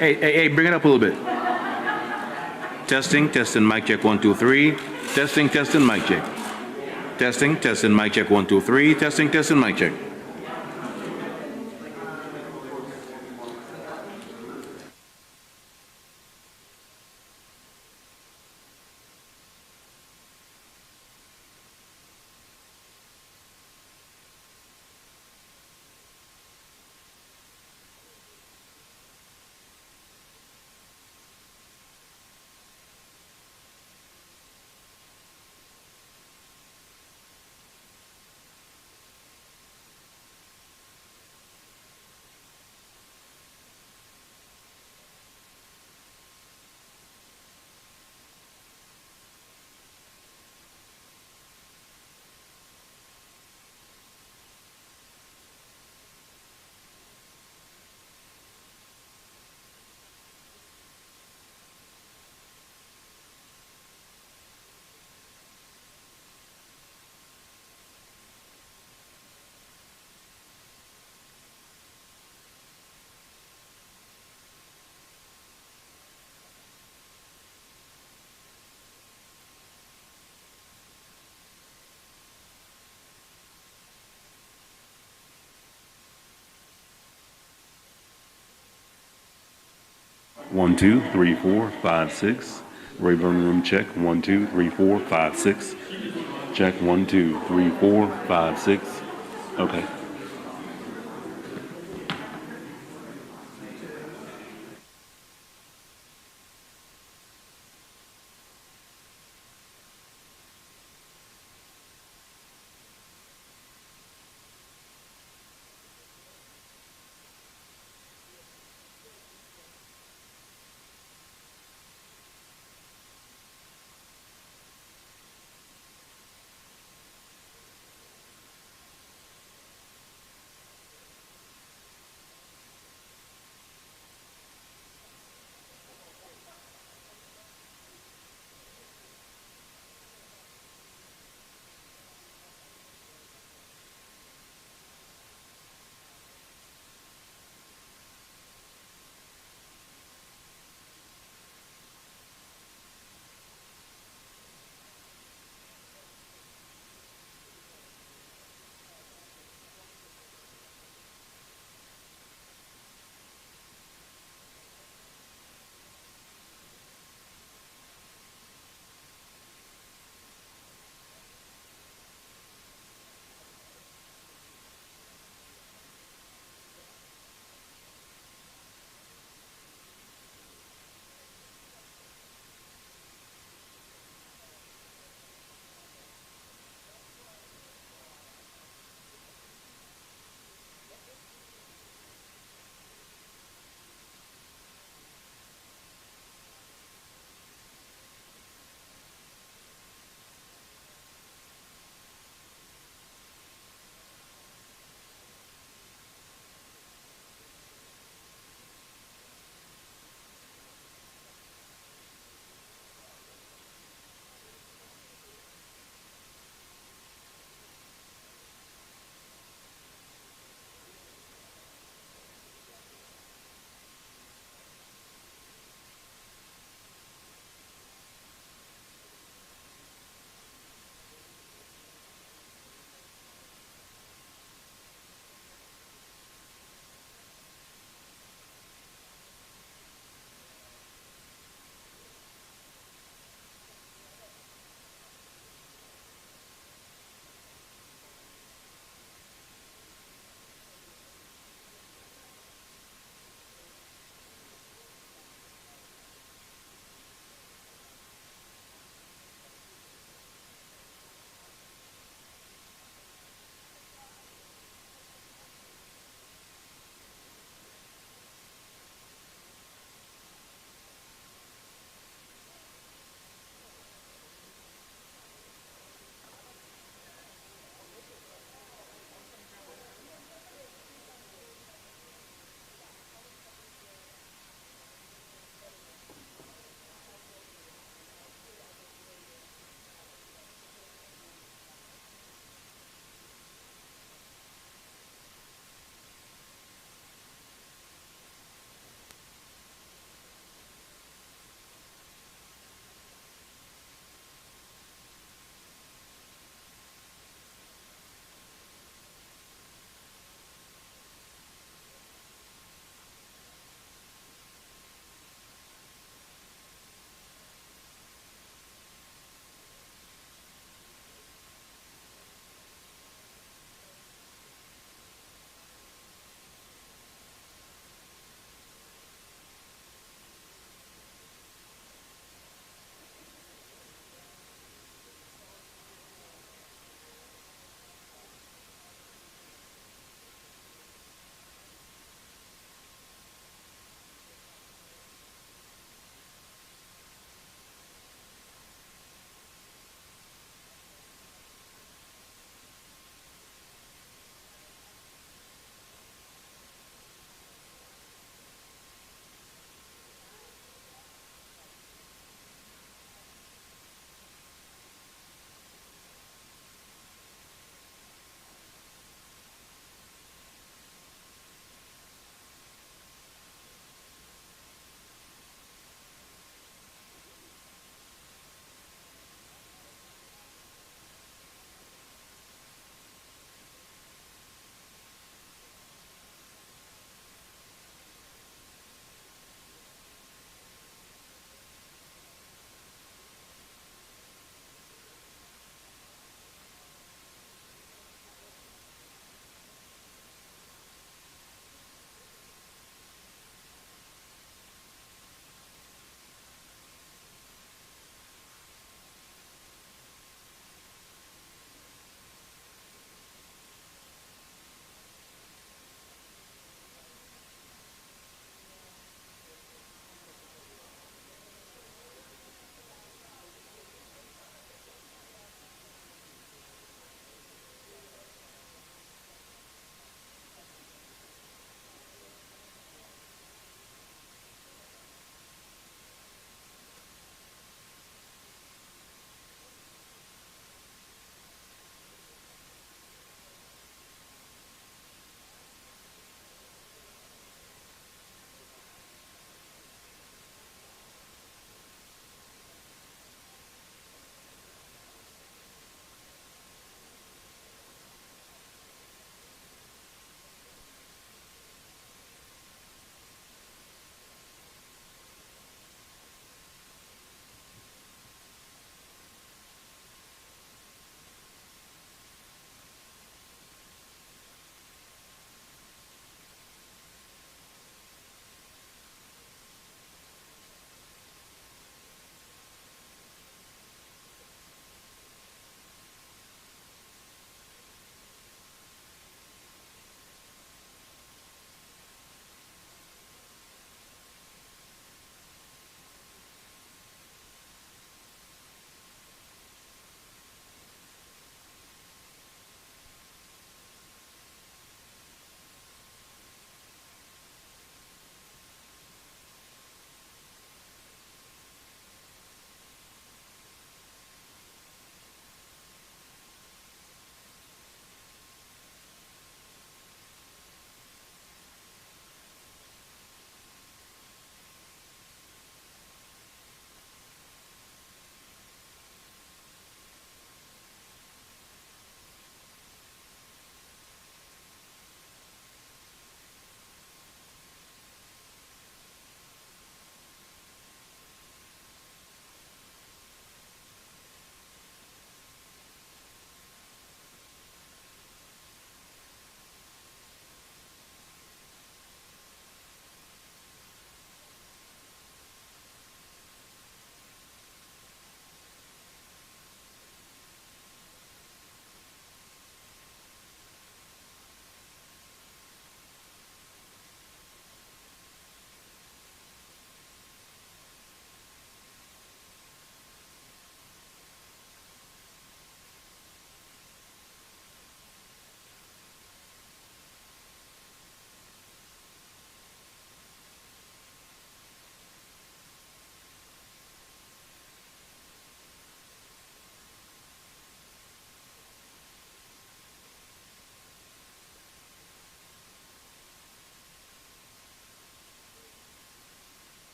Hey, bring it up a little bit. Testing, testing, mic check, 1, 2, 3. Testing, testing, mic check. Testing, testing, mic check, 1, 2, 3. Testing, testing, mic check. One, two, three, four, five, six. Rayburn room check. 1, 2, 3, 4, 5, 6. Check 1, 2, 3, 4, 5, 6. Okay.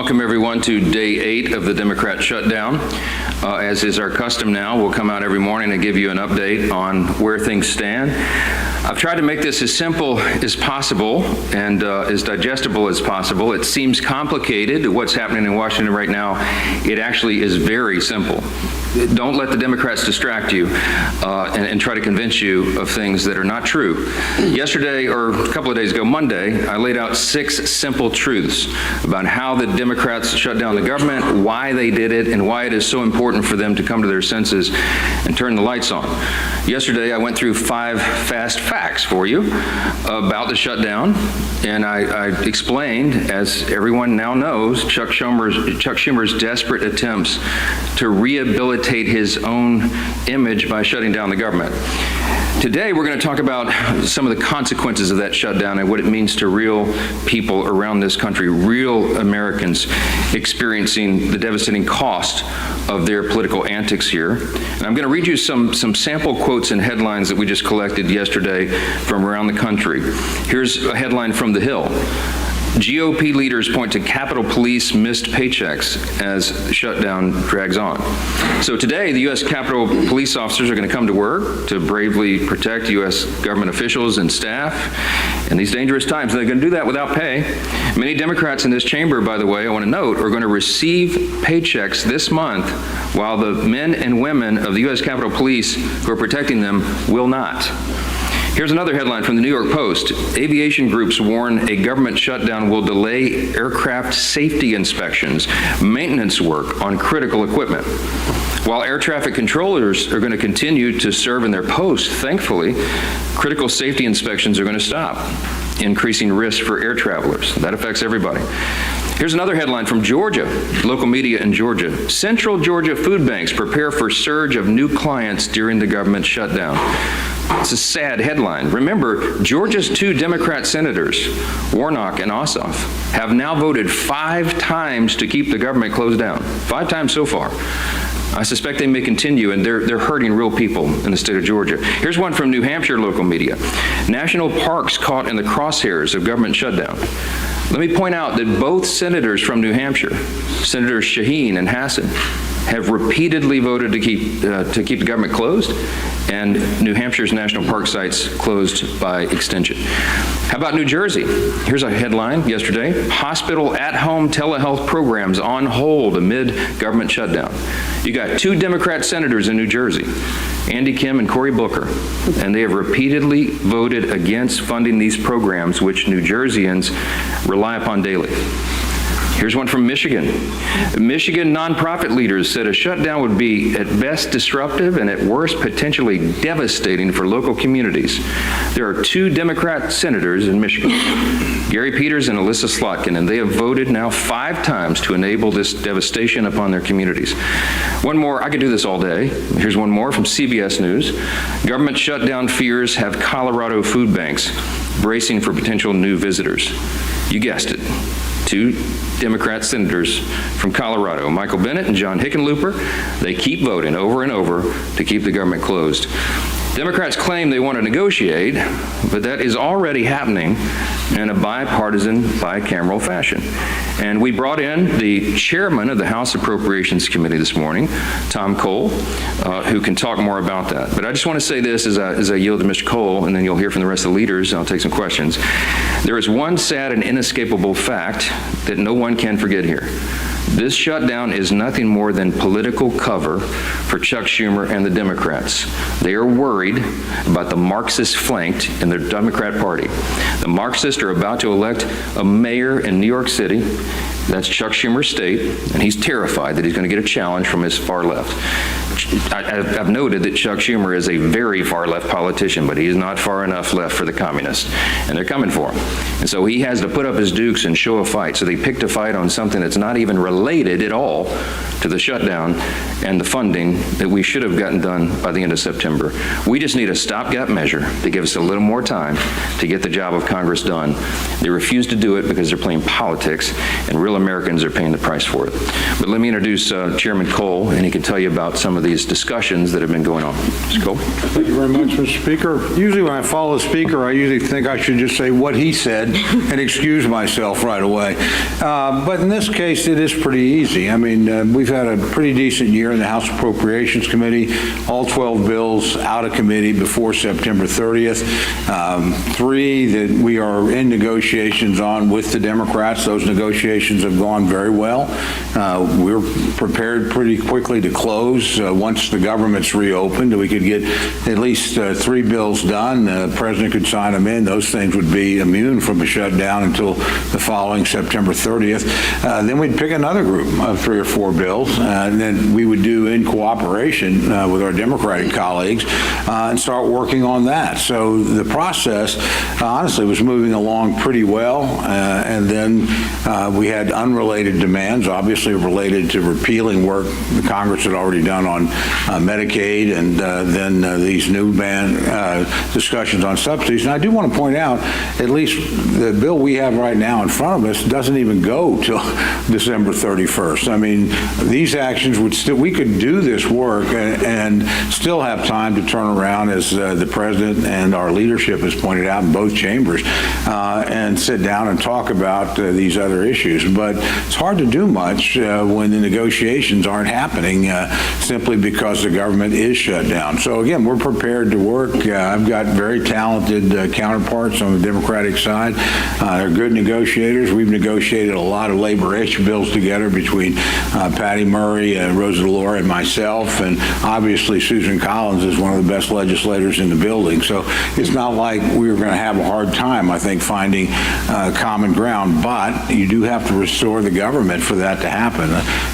Welcome, everyone, to day 8 of the Democrat shutdown. As is our custom now, we'll come out every morning and give you an update on where things stand. I've tried to make this as simple as possible and as digestible as possible. It seems complicated, what's happening in Washington right now. It actually is very simple. Don't let the Democrats distract you and try to convince you of things that are not true. Yesterday, or a couple of days ago, Monday, I laid out 6 simple truths about how the Democrats shut down the government, why they did it, and why it is so important for them to come to their senses and turn the lights on. Yesterday, I went through 5 fast facts for you about the shutdown, and I explained, as everyone now knows, Chuck Schumer's desperate attempts to rehabilitate his own image by shutting down the government. Today, we're going to talk about some of the consequences of that shutdown and what it means to real people around this country, real Americans experiencing the devastating cost of their political antics here. And I'm going to read you some sample quotes and headlines that we just collected yesterday from around the country. Here's a headline from The Hill. GOP leaders point to Capitol Police missed paychecks as the shutdown drags on. So today, the U.S. Capitol Police officers are going to come to work to bravely protect U.S. government officials and staff in these dangerous times. And they're going to do that without pay. Many Democrats in this chamber, by the way, I want to note, are going to receive paychecks this month, while the men and women of the U.S. Capitol Police who are protecting them will not. Here's another headline from the New York Post. Aviation groups warn a government shutdown will delay aircraft safety inspections, maintenance work on critical equipment. While air traffic controllers are going to continue to serve in their posts, thankfully, critical safety inspections are going to stop, increasing risk for air travelers. That affects everybody. Here's another headline from Georgia, local media in Georgia. Central Georgia food banks prepare for surge of new clients during the government shutdown. It's a sad headline. Remember, Georgia's 2 Democrat senators, Warnock and Ossoff, have now voted 5 times to keep the government closed down. 5 times so far. I suspect they may continue, and they're hurting real people in the state of Georgia. Here's one from New Hampshire local media. National parks caught in the crosshairs of government shutdown. Let me point out that both senators from New Hampshire, Senators Shaheen and Hassan, have repeatedly voted to keep the government closed, and New Hampshire's national park sites closed by extension. How about New Jersey? Here's a headline yesterday. Hospital at-home telehealth programs on hold amid government shutdown. You got 2 Democrat senators in New Jersey, Andy Kim and Cory Booker, and they have repeatedly voted against funding these programs, which New Jerseyans rely upon daily. Here's one from Michigan. Michigan nonprofit leaders said a shutdown would be at best disruptive and at worst potentially devastating for local communities. There are 2 Democrat senators in Michigan, Gary Peters and Alyssa Slotkin, and they have voted now 5 times to enable this devastation upon their communities. One more, I could do this all day. Here's one more from CBS News. Government shutdown fears have Colorado food banks bracing for potential new visitors. You guessed it. 2 Democrat senators from Colorado, Michael Bennet and John Hickenlooper, they keep voting over and over to keep the government closed. Democrats claim they want to negotiate, but that is already happening in a bipartisan, bicameral fashion. And we brought in the chairman of the House Appropriations Committee this morning, Tom Cole, who can talk more about that. But I just want to say this as I yield to Mr. Cole, and then you'll hear from the rest of the leaders, and I'll take some questions. There is one sad and inescapable fact that no one can forget here. This shutdown is nothing more than political cover for Chuck Schumer and the Democrats. They are worried about the Marxist flanked in their Democrat Party. The Marxists are about to elect a mayor in New York City. That's Chuck Schumer's state, and he's terrified that he's going to get a challenge from his far left. I've noted that Chuck Schumer is a very far left politician, but he is not far enough left for the communists, and they're coming for him. And so he has to put up his dukes and show a fight. So they picked a fight on something that's not even related at all to the shutdown and the funding that we should have gotten done by the end of September. We just need a stopgap measure to give us a little more time to get the job of Congress done. They refuse to do it because they're playing politics, and real Americans are paying the price for it. But let me introduce Chairman Cole, and he can tell you about some of of these discussions that have been going on. Mr. Cole? Thank you very much, Mr. Speaker. Usually when I follow the speaker, I usually think I should just say what he said and excuse myself right away. But in this case, it is pretty easy. I mean, we've had a pretty decent year in the House Appropriations Committee, all 12 bills out of committee before September 30th. 3 that we are in negotiations on with the Democrats. Those negotiations have gone very well. We're prepared pretty quickly to close once the government's reopened. We could get at least 3 bills done. The president could sign them in. Those things would be immune from a shutdown until the following September 30th. Then we'd pick another group of 3 or 4 bills, and then we would do in cooperation with our Democratic colleagues and start working on that. So the process, honestly, was moving along pretty well. And then we had unrelated demands, obviously related to repealing work the Congress had already done on Medicaid, and then these new discussions on subsidies. And I do want to point out, at least the bill we have right now in front of us doesn't even go till December 31st. I mean, these actions would still, we could do this work and still have time to turn around, as the president and our leadership has pointed out in both chambers, and sit down and talk about these other issues. But it's hard to do much when the negotiations aren't happening simply because the government is shut down. So again, we're prepared to work. I've got very talented counterparts on the Democratic side. They're good negotiators. We've negotiated a lot of labor issue bills together between Patty Murray, Rosa DeLauro, and myself, and obviously Susan Collins is one of the best legislators in the building. So it's not like we were going to have a hard time, I think, finding common ground, but you do have to restore the government for that to happen.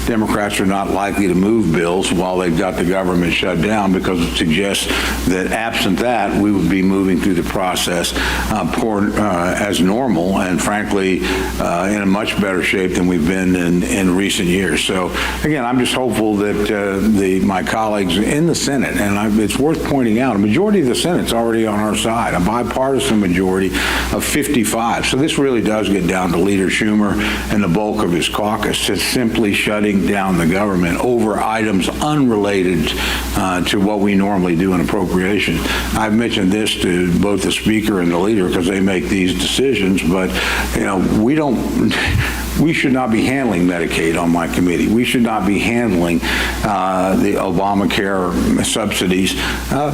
Democrats are not likely to move bills while they've got the government shut down, because it suggests that absent that, we would be moving through the process as normal, and frankly, in a much better shape than we've been in recent years. So again, I'm just hopeful that my colleagues in the Senate, and it's worth pointing out, a majority of the Senate's already on our side, a bipartisan majority of 55. So this really does get down to Leader Schumer and the bulk of his caucus. It's simply shutting down the government over items unrelated to what we normally do in appropriations. I've mentioned this to both the Speaker and the Leader because they make these decisions, but we should not be handling Medicaid on my committee. We should not be handling the Obamacare subsidies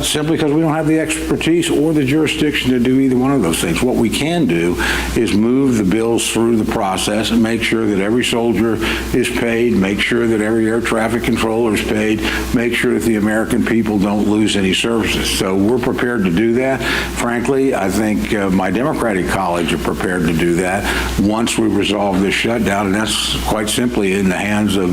simply because we don't have the expertise or the jurisdiction to do either one of those things. What we can do is move the bills through the process and make sure that every soldier is paid, make sure that every air traffic controller is paid, make sure that the American people don't lose any services. So we're prepared to do that. Frankly, I think my Democratic colleagues are prepared to do that once we resolve this shutdown, and that's quite simply in the hands of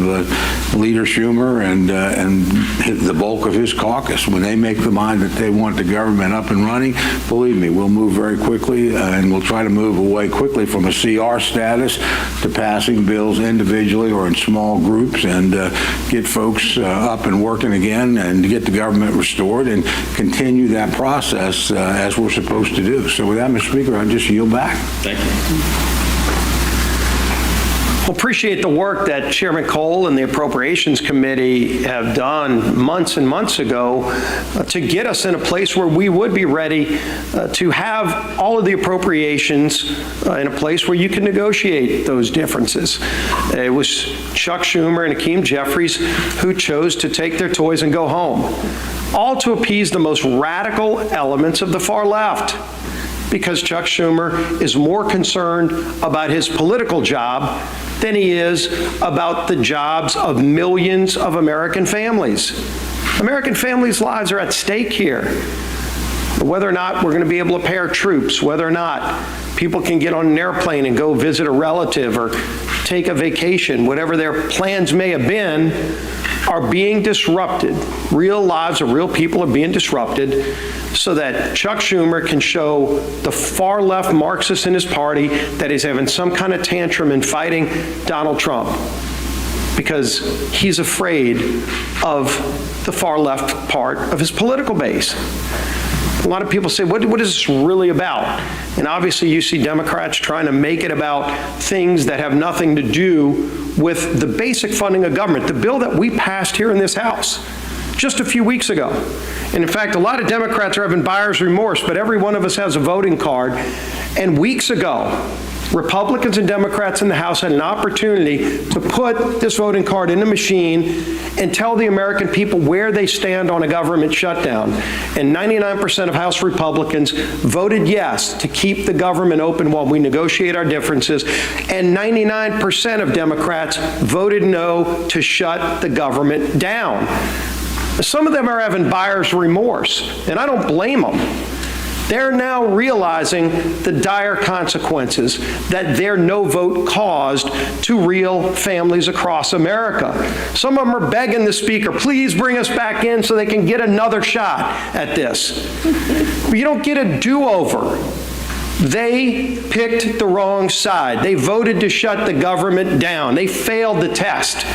Leader Schumer and the bulk of his caucus. When they make the mind that they want the government up and running, believe me, we'll move very quickly, and we'll try to move away quickly from a CR status to passing bills individually or in small groups, and get folks up and working again, and get the government restored and continue that process as we're supposed to do. So with that, Mr. Speaker, I'll just yield back. Thank you. Well, appreciate the work that Chairman Cole and the Appropriations Committee have done months and months ago to get us in a place where we would be ready to have all of the appropriations in a place where you can negotiate those differences. It was Chuck Schumer and Hakeem Jeffries who chose to take their toys and go home, all to appease the most radical elements of the far left, because Chuck Schumer is more concerned about his political job than he is about the jobs of millions of American families. American families' lives are at stake here. Whether or not we're going to be able to pay our troops, whether or not people can get on an airplane and go visit a relative or take a vacation, whatever their plans may have been, are being disrupted. Real lives of real people are being disrupted so that Chuck Schumer can show the far left Marxists in his party that he's having some kind of tantrum and fighting Donald Trump because he's afraid of the far left part of his political base. A lot of people say, what is this really about? And obviously you see Democrats trying to make it about things that have nothing to do with the basic funding of government. The bill that we passed here in this House just a few weeks ago. And in fact, a lot of Democrats are having buyer's remorse, but every one of us has a voting card. And weeks ago, Republicans and Democrats in the House had an opportunity to put this voting card in the machine and tell the American people where they stand on a government shutdown. And 99% of House Republicans voted yes to keep the government open while we negotiate our differences, and 99% of Democrats voted no to shut the government down. Some of them are having buyer's remorse, and I don't blame them. They're now realizing the dire consequences that their no vote caused to real families across America. Some of them are begging the Speaker, please bring us back in so they can get another shot at this. But you don't get a do-over. They picked the wrong side. They voted to shut the government down. They failed the test.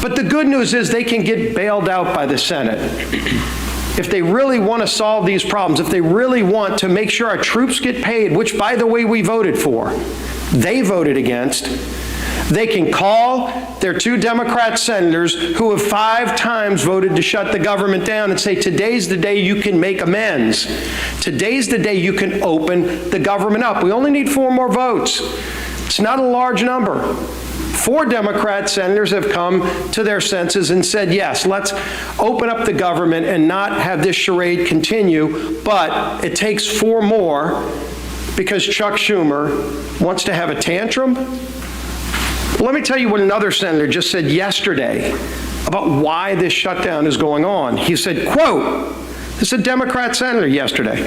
But the good news is they can get bailed out by the Senate. If they really want to solve these problems, if they really want to make sure our troops get paid, which, by the way, we voted for, they voted against, they can call their 2 Democrat senators who have 5 times voted to shut the government down and say, today's the day you can make amends. Today's the day you can open the government up. We only need 4 more votes. It's not a large number. 4 Democrat senators have come to their senses and said, yes, let's open up the government and not have this charade continue, but it takes 4 more because Chuck Schumer wants to have a tantrum. Well, let me tell you what another senator just said yesterday about why this shutdown is going on. He said, quote, this is a Democrat senator yesterday,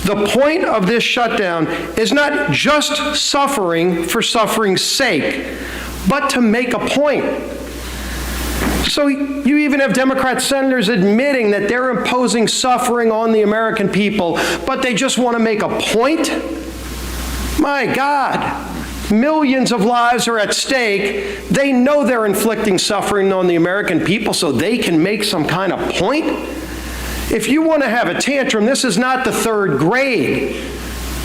the point of this shutdown is not just suffering for suffering's sake, but to make a point. So you even have Democrat senators admitting that they're imposing suffering on the American people, but they just want to make a point? My God, millions of lives are at stake. They know they're inflicting suffering on the American people so they can make some kind of point? If you want to have a tantrum, this is not the 3rd grade.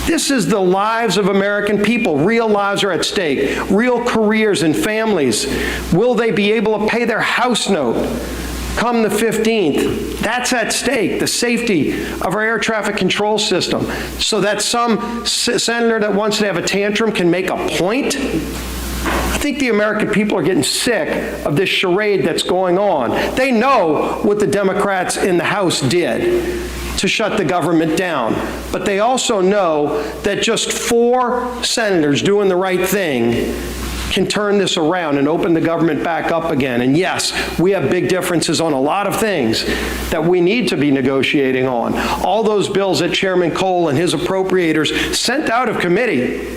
This is the lives of American people. Real lives are at stake. Real careers and families. Will they be able to pay their house note come the 15th? That's at stake. The safety of our air traffic control system. So that some senator that wants to have a tantrum can make a point? I think the American people are getting sick of this charade that's going on. They know what the Democrats in the House did to shut the government down. But they also know that just 4 senators doing the right thing can turn this around and open the government back up again. And yes, we have big differences on a lot of things that we need to be negotiating on. All those bills that Chairman Cole and his appropriators sent out of committee,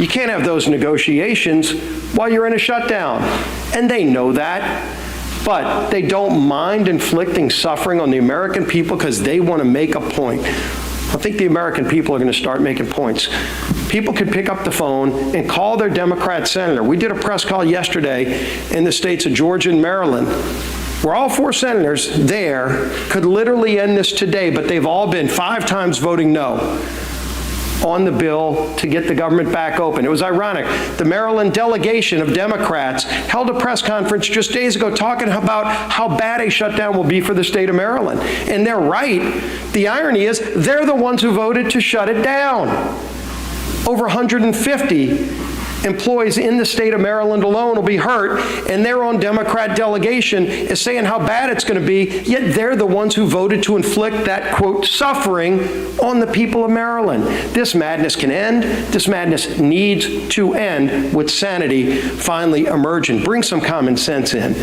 you can't have those negotiations while you're in a shutdown. And they know that. But they don't mind inflicting suffering on the American people because they want to make a point. I think the American people are going to start making points. People could pick up the phone and call their Democrat senator. We did a press call yesterday in the states of Georgia and Maryland, where all 4 senators there could literally end this today, but they've all been 5 times voting no on the bill to get the government back open. It was ironic. The Maryland delegation of Democrats held a press conference just days ago talking about how bad a shutdown will be for the state of Maryland. And they're right. The irony is they're the ones who voted to shut it down. Over 150 employees in the state of Maryland alone will be hurt, and their own Democrat delegation is saying how bad it's going to be, yet they're the ones who voted to inflict that, quote, suffering on the people of Maryland. This madness can end. This madness needs to end with sanity finally emerging. Bring some common sense in.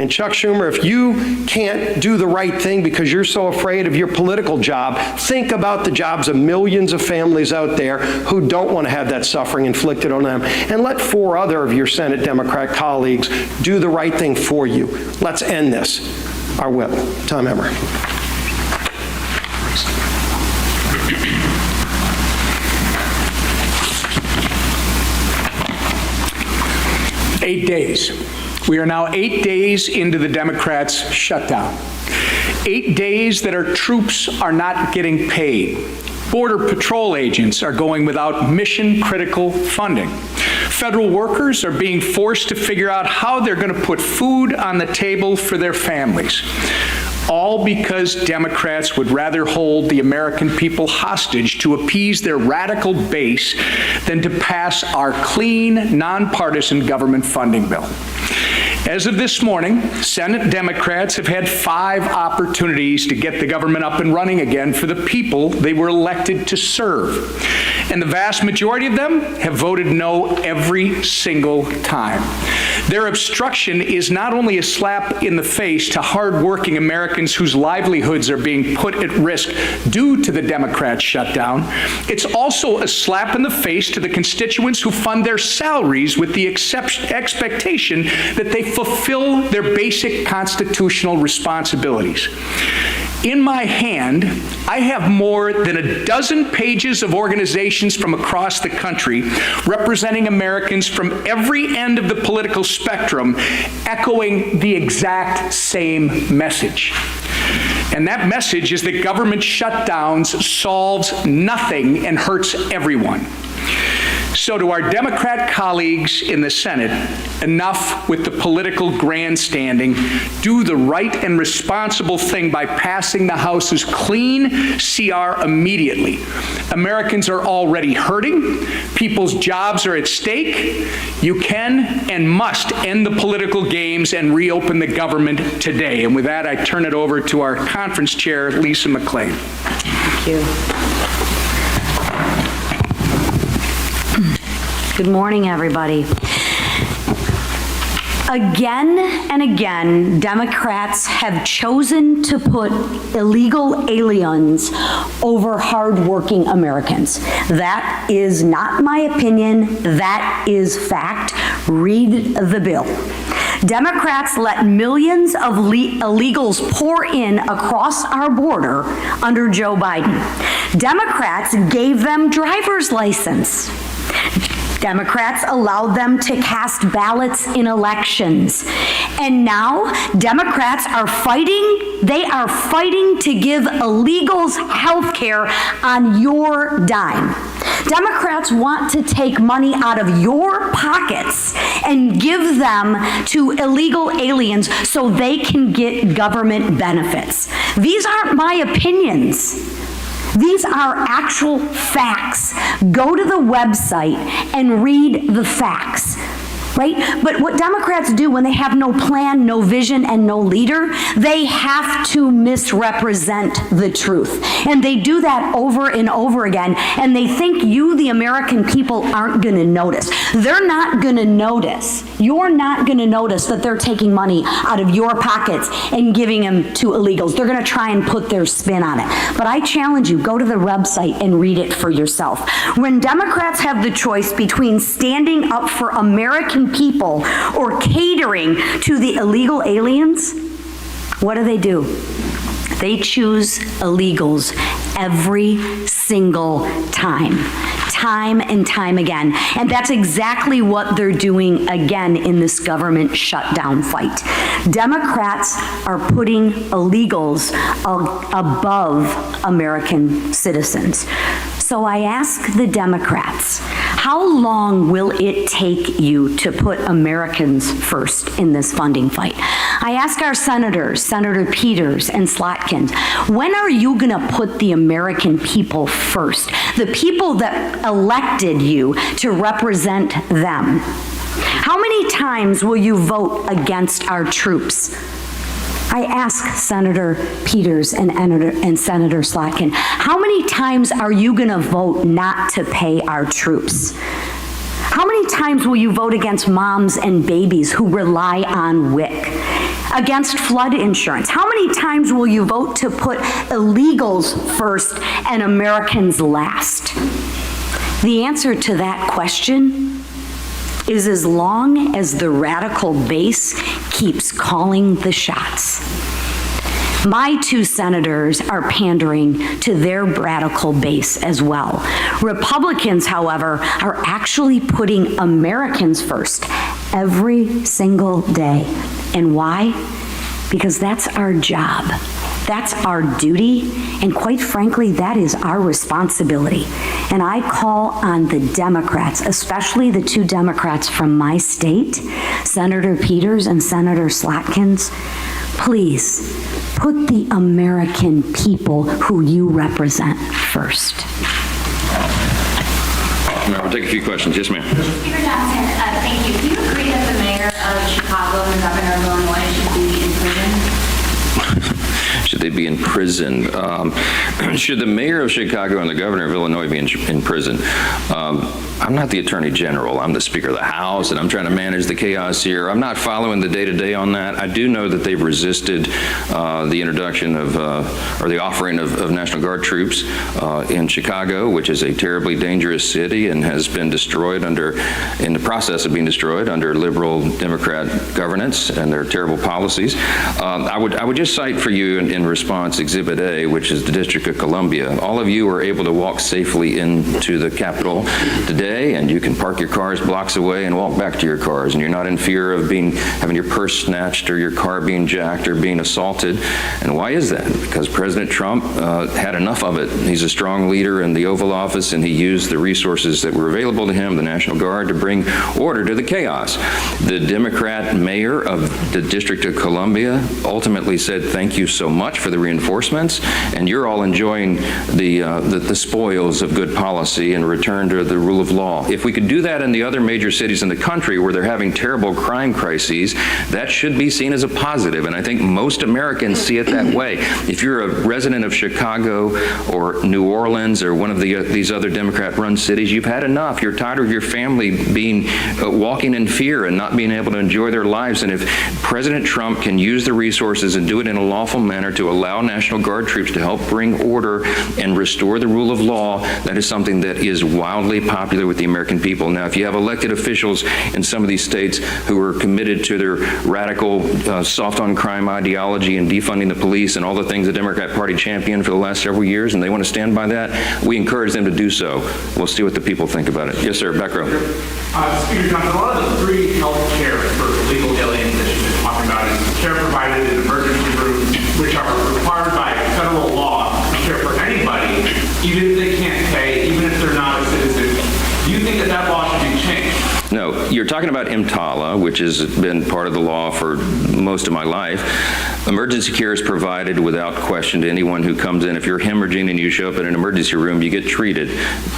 And Chuck Schumer, if you can't do the right thing because you're so afraid of your political job, think about the jobs of millions of families out there who don't want to have that suffering inflicted on them. And let 4 other of your Senate Democrat colleagues do the right thing for you. Let's end this. Our whip. Tom Emmer. Eight days. We are now 8 days into the Democrats' shutdown. 8 days that our troops are not getting paid. Border Patrol agents are going without mission-critical funding. Federal workers are being forced to figure out how they're going to put food on the table for their families. all because Democrats would rather hold the American people hostage to appease their radical base than to pass our clean, nonpartisan government funding bill. As of this morning, Senate Democrats have had 5 opportunities to get the government up and running again for the people they were elected to serve. And the vast majority of them have voted no every single time. Their obstruction is not only a slap in the face to hardworking Americans whose livelihoods are being put at risk due to the Democrat shutdown, it's also a slap in the face to the constituents who fund their salaries with the expectation that they fulfill their basic constitutional responsibilities. In my hand, I have more than a dozen pages of organizations from across the country representing Americans from every end of the political spectrum echoing the exact same message. And that message is that government shutdowns solves nothing and hurts everyone. So to our Democrat colleagues in the Senate, enough with the political grandstanding. Do the right and responsible thing by passing the House's clean CR immediately. Americans are already hurting. People's jobs are at stake. You can and must end the political games and reopen the government today. And with that, I turn it over to our conference chair, Lisa McClain. Thank you. Good morning, everybody. Again and again, Democrats have chosen to put illegal aliens over hardworking Americans. That is not my opinion. That is fact. Read the bill. Democrats let millions of illegals pour in across our border under Joe Biden. Democrats gave them driver's license. Democrats allowed them to cast ballots in elections. And now Democrats are fighting, they are fighting to give illegals health care on your dime. Democrats want to take money out of your pockets and give them to illegal aliens so they can get government benefits. These aren't my opinions. These are actual facts. Go to the website and read the facts, right? But what Democrats do when they have no plan, no vision, and no leader, they have to misrepresent the truth. And they do that over and over again, and they think you, the American people, aren't gonna notice. They're not gonna notice. You're not gonna notice that they're taking money out of your pockets and giving them to illegals. They're gonna try and put their spin on it. But I challenge you, go to the website and read it for yourself. When Democrats have the choice between standing up for American people or catering to the illegal aliens, what do? They choose illegals every single time and time again. And that's exactly what they're doing again in this government shutdown fight. Democrats are putting illegals above American citizens. So I ask the Democrats, how long will it take you to put Americans first in this funding fight? I ask our senators, Senator Peters and Slotkin, when are you going to put the American people first? The people that elected you to represent them. How many times will you vote against our troops? I ask Senator Peters and Senator Slotkin, how many times are you going to vote not to pay our troops? How many times will you vote against moms and babies who rely on WIC? Against flood insurance? How many times will you vote to put illegals first and Americans last? The answer to that question is as long as the radical base keeps calling the shots. My two senators are pandering to their radical base as well. Republicans, however, are actually putting Americans first every single day. And why? Because that's our job. That's our duty, and quite frankly, that is our responsibility. And I call on the Democrats, especially the two Democrats from my state, Senator Peters and Senator Slotkin, please put the American people who you represent first. We'll take a few questions. Yes, ma'am. Speaker Johnson, thank you. Do you agree that the mayor of Chicago and the governor of Illinois should be in prison? Should they be in prison? Should the mayor of Chicago and the governor of Illinois be in prison? I'm not the attorney general. I'm the Speaker of the House, and I'm trying to manage the chaos here. I'm not following the day-to-day on that. I do know that they've resisted the introduction of, or the offering of National Guard troops in Chicago, which is a terribly dangerous city and has been destroyed in the process of being destroyed under liberal Democrat governance and their terrible policies. I would just cite for you in response Exhibit A, which is the District of Columbia. All of you were able to walk safely into the Capitol today, and you can park your cars blocks away and walk back to your cars, and you're not in fear of having your purse snatched or your car being jacked or being assaulted. And why is that? Because President Trump had enough of it. He's a strong leader in the Oval Office, and he used the resources that were available to him, the National Guard, to bring order to the chaos. The Democrat mayor of the District of Columbia ultimately said, thank you so much for the reinforcements, and you're all enjoying the spoils of good policy and return to the rule of law. If we could do that in the other major cities in the country where they're having terrible crime crises, that should be seen as a positive, and I think most Americans see it that way. If you're a resident of Chicago or New Orleans or one of these other Democrat-run cities, you've had enough. You're tired of your family walking in fear and not being able to enjoy their lives, and if President Trump can use the resources and do it in a lawful manner to allow National Guard troops to help bring order and restore the rule of law, that is something that is wildly popular with the American people. Now, if you have elected officials in some of these states who are committed to their radical, soft-on-crime ideology and defunding the police and all the things the Democrat Party championed for the last several years, and they want to stand by that, we encourage them to do so. We'll see what the people think about it. Yes, sir. Back row. Speaker Johnson, a lot of the free health care for illegal aliens that you've been talking about is care provided in emergency rooms, which are required by federal law to care for anybody, even if they can't pay, even if they're not a citizen. Do you think that law should be changed? No, you're talking about EMTALA, which has been part of the law for most of my life. Emergency care is provided without question to anyone who comes in. If you're hemorrhaging and you show up in an emergency room, you get treated.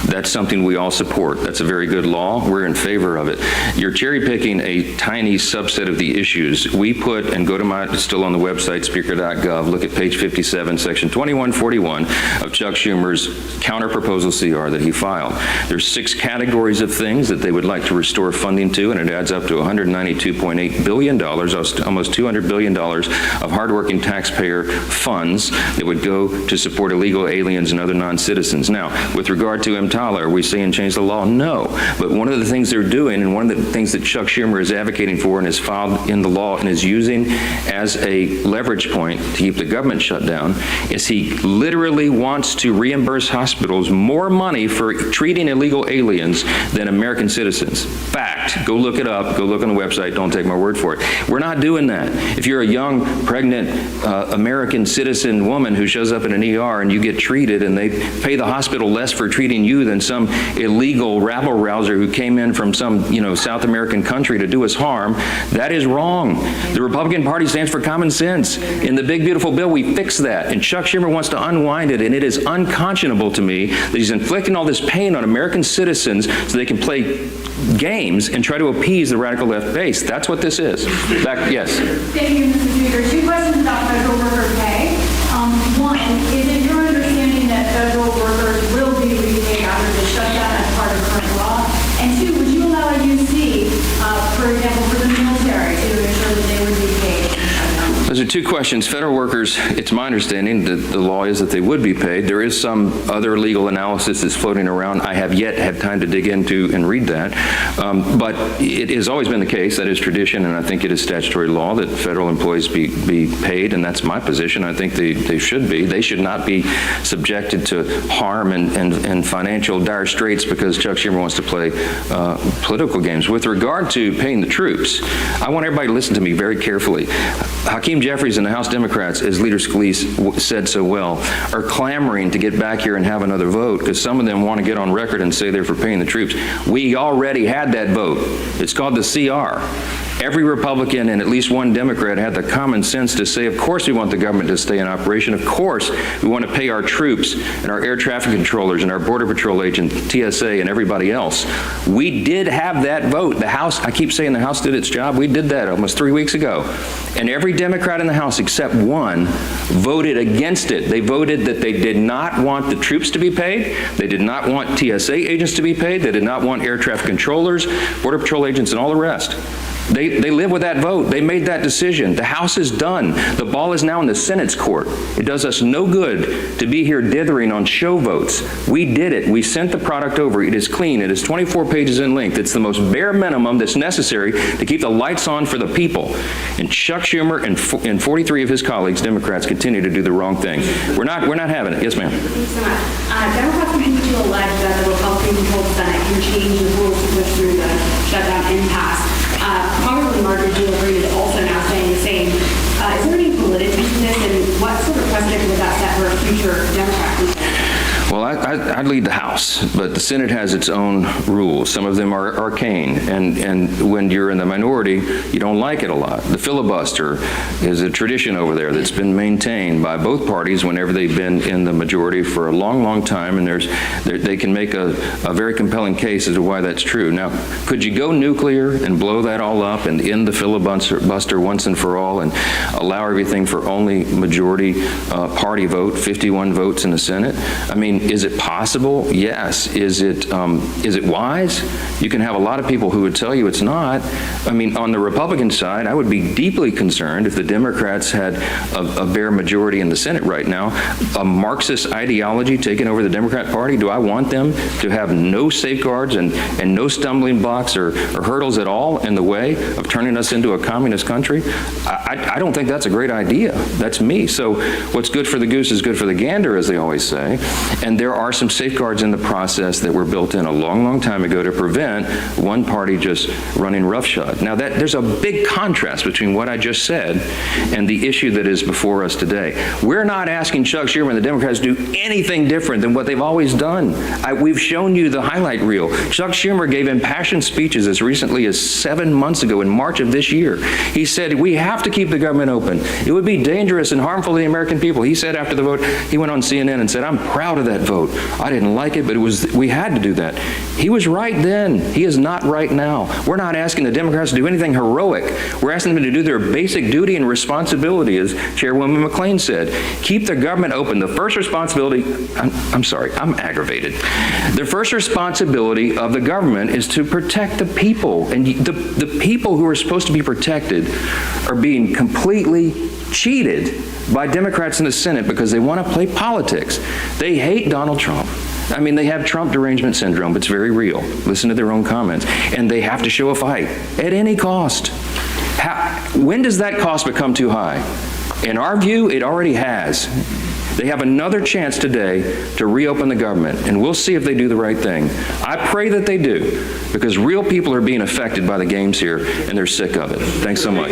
That's something we all support. That's a very good law. We're in favor of it. You're cherry picking a tiny subset of the issues. We put, and go to it's still on the website, speaker.gov, look at page 57, section 2141 of Chuck Schumer's counter-proposal CR that he filed. There's 6 categories of things that they would like to restore funding to, and it adds up to $192.8 billion, almost $200 billion of hardworking taxpayer funds that would go to support illegal aliens and other non-citizens. Now, with regard to EMTALA, are we saying change the law? No. But one of the things they're doing, and one of the things that Chuck Schumer is advocating for and has filed in the law and is using as a leverage point to keep the government shut down, is he literally wants to reimburse hospitals more money for treating illegal aliens than American citizens. Fact. Go look it up. Go look on the website. Don't take my word for it. We're not doing that. If you're a young, pregnant American citizen woman who shows up in an ER and you get treated and they pay the hospital less for treating you than some illegal rabble-rouser who came in from some, South American country to do us harm, that is wrong. The Republican Party stands for common sense. In the big, beautiful bill, we fix that. And Chuck Schumer wants to unwind it, and it is unconscionable to me that he's inflicting all this pain on American citizens so they can play games and try to appease the radical left base. That's what this is. Yes. Thank you, Mr. Speaker. 2 questions about federal worker pay. One, is it your understanding that federal workers will be repaid after the shutdown as part of current law? And 2, would you allow a UC, for example, for the military to ensure that they would be paid? Those are 2 questions. Federal workers, it's my understanding that the law is that they would be paid. There is some other legal analysis that's floating around. I have yet had time to dig into and read that. But it has always been the case, that is tradition, and I think it is statutory law that federal employees be paid, and that's my position. I think they should be. They should not be subjected to harm and financial dire straits because Chuck Schumer wants to play political games. With regard to paying the troops, I want everybody to listen to me very carefully. Hakeem Jeffries and the House Democrats, as Leader Scalise said so well, are clamoring to get back here and have another vote because some of them want to get on record and say they're for paying the troops. We already had that vote. It's called the CR. Every Republican and at least one Democrat had the common sense to say, of course we want the government to stay in operation. Of course we want to pay our troops and our air traffic controllers and our Border Patrol agents, TSA, and everybody else. We did have that vote. The House, I keep saying the House did its job. We did that almost 3 weeks ago. And every Democrat in the House except one voted against it. They voted that they did not want the troops to be paid. They did not want TSA agents to be paid. They did not want air traffic controllers, Border Patrol agents, and all the rest. They live with that vote. They made that decision. The House is done. The ball is now in the Senate's court. It does us no good to be here dithering on show votes. We did it. We sent the product over. It is clean. It is 24 pages in length. It's the most bare minimum that's necessary to keep the lights on for the people. And Chuck Schumer and 43 of his colleagues, Democrats, continue to do the wrong thing. We're not having it. Yes, ma'am. Thanks so much. Democrats continue to allege that the Republican-controlled Senate can change the rules to push through the shutdown impasse. Congresswoman Margaret Giuliani is also now saying the same. Is there any validity to this, and what sort of precedent would that set for a future Democrat president? Well, I'd lead the House, but the Senate has its own rules. Some of them are arcane, and when you're in the minority, you don't like it a lot. The filibuster is a tradition over there that's been maintained by both parties whenever they've been in the majority for a long, long time, and they can make a very compelling case as to why that's true. Now, could you go nuclear and blow that all up and end the filibuster once and for all and allow everything for only majority party vote, 51 votes in the Senate? I mean, is it possible? Yes. Is it wise? You can have a lot of people who would tell you it's not. I mean, on the Republican side, I would be deeply concerned if the Democrats had a bare majority in the Senate right now. A Marxist ideology taking over the Democrat Party, do I want them to have no safeguards and no stumbling blocks or hurdles at all in the way of turning us into a communist country? I don't think that's a great idea. That's me. So what's good for the goose is good for the gander, as they always say. And there are some safeguards in the process that were built in a long, long time ago to prevent one party just running roughshod. Now, there's a big contrast between what I just said and the issue that is before us today. We're not asking Chuck Schumer and the Democrats to do anything different than what they've always done. We've shown you the highlight reel. Chuck Schumer gave impassioned speeches as recently as 7 months ago in March of this year. He said, we have to keep the government open. It would be dangerous and harmful to the American people. He said after the vote, he went on CNN and said, I'm proud of that vote. I didn't like it, but we had to do that. He was right then. He is not right now. We're not asking the Democrats to do anything heroic. We're asking them to do their basic duty and responsibility, as Chairwoman McClain said. Keep the government open. The first responsibility, I'm sorry, I'm aggravated. The first responsibility of the government is to protect the people. And the people who are supposed to be protected are being completely cheated by Democrats in the Senate because they want to play politics. They hate Donald Trump. I mean, they have Trump derangement syndrome. It's very real. Listen to their own comments. And they have to show a fight at any cost. When does that cost become too high? In our view, it already has. They have another chance today to reopen the government, and we'll see if they do the right thing. I pray that they do, because real people are being affected by the games here, and they're sick of it. Thanks so much.